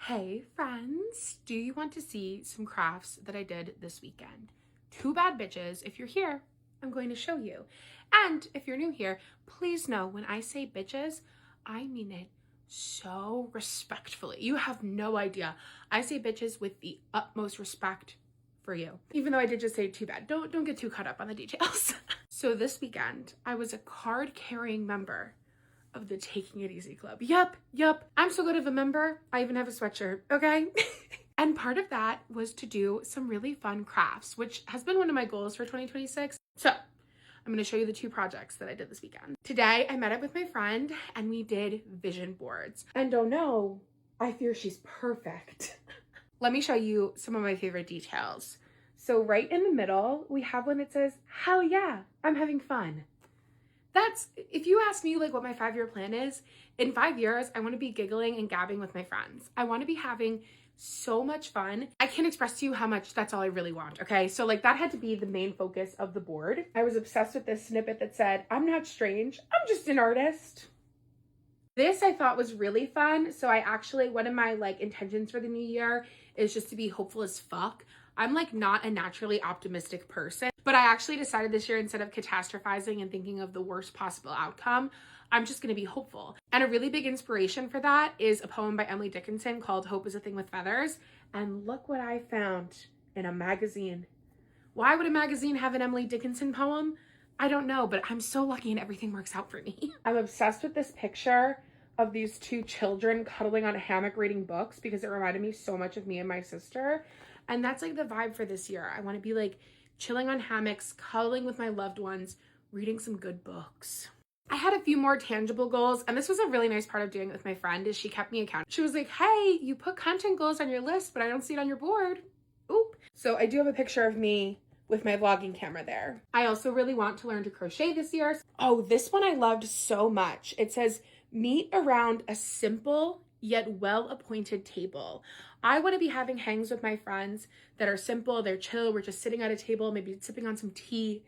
Hey friends, do you want to see some crafts that I did this weekend? Too bad bitches, if you're here, I'm going to show you. And if you're new here, please know when I say bitches, I mean it so respectfully. You have no idea. I say bitches with the utmost respect for you. Even though I did just say too bad. Don't get too caught up on the details. So this weekend, I was a card-carrying member of the Taking It Easy Club. Yup. I'm so good of a member. I even have a sweatshirt, okay? And part of that was to do some really fun crafts, which has been one of my goals for 2026. So I'm gonna show you the two projects that I did this weekend. Today, I met up with my friend and we did vision boards. And oh no, I fear she's perfect. Let me show you some of my favorite details. So right in the middle, we have one that says, hell yeah, I'm having fun. That's, if you ask me like what my 5-year plan is, in 5 years, I want to be giggling and gabbing with my friends. I want to be having so much fun. I can't express to you how much that's all I really want, okay? So like that had to be the main focus of the board. I was obsessed with this snippet that said, I'm not strange, I'm just an artist. This I thought was really fun. So I actually, one of my like intentions for the new year is just to be hopeful as fuck. I'm like not a naturally optimistic person, but I actually decided this year, instead of catastrophizing and thinking of the worst possible outcome, I'm just gonna be hopeful. And a really big inspiration for that is a poem by Emily Dickinson called Hope is a Thing with Feathers. And look what I found in a magazine. Why would a magazine have an Emily Dickinson poem? I don't know, but I'm so lucky and everything works out for me. I'm obsessed with this picture of these two children cuddling on a hammock reading books because it reminded me so much of me and my sister. And that's like the vibe for this year. I want to be like chilling on hammocks, cuddling with my loved ones, reading some good books. I had a few more tangible goals, and this was a really nice part of doing it with my friend is she kept me accountable. She was like, hey, you put content goals on your list, but I don't see it on your board. Oop. So I do have a picture of me with my vlogging camera there. I also really want to learn to crochet this year. Oh, this one I loved so much. It says, meet around a simple yet well-appointed table. I want to be having hangs with my friends that are simple, they're chill, we're just sitting at a table, maybe sipping on some tea,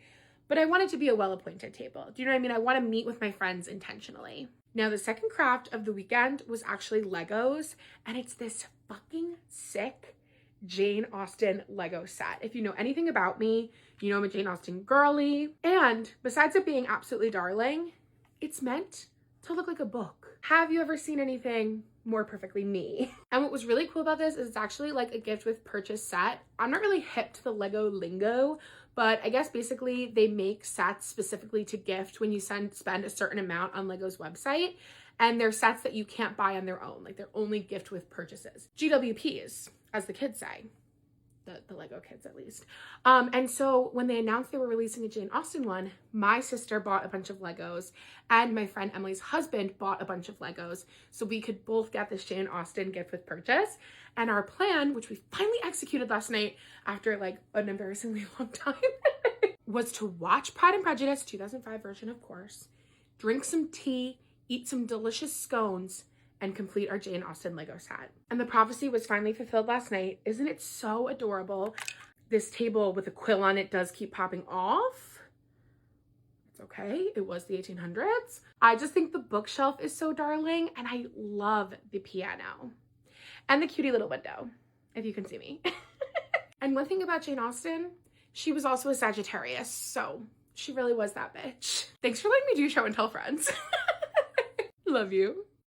but I want it to be a well-appointed table. Do you know what I mean? I want to meet with my friends intentionally. Now, the second craft of the weekend was actually Legos, and it's this fucking sick Jane Austen Lego set. If you know anything about me, you know I'm a Jane Austen girly, and besides it being absolutely darling, it's meant to look like a book. Have you ever seen anything more perfectly me? And what was really cool about this is it's actually like a gift with purchase set. I'm not really hip to the Lego lingo, but I guess basically they make sets specifically to gift when you spend a certain amount on Lego's website. And they're sets that you can't buy on their own. Like they're only gift with purchases. GWPs, as the kids say. The Lego kids at least. And so when they announced they were releasing a Jane Austen one, my sister bought a bunch of Legos and my friend Emily's husband bought a bunch of Legos so we could both get this Jane Austen gift with purchase. And our plan, which we finally executed last night after like an embarrassingly long time, was to watch Pride and Prejudice, 2005 version of course, drink some tea, eat some delicious scones, and complete our Jane Austen Lego set. And the prophecy was finally fulfilled last night. Isn't it so adorable? This table with a quill on it does keep popping off. It's okay, it was the 1800s. I just think the bookshelf is so darling, and I love the piano. And the cutie little window, if you can see me. And one thing about Jane Austen, she was also a Sagittarius, so she really was that bitch. Thanks for letting me do show and tell, friends. Love you.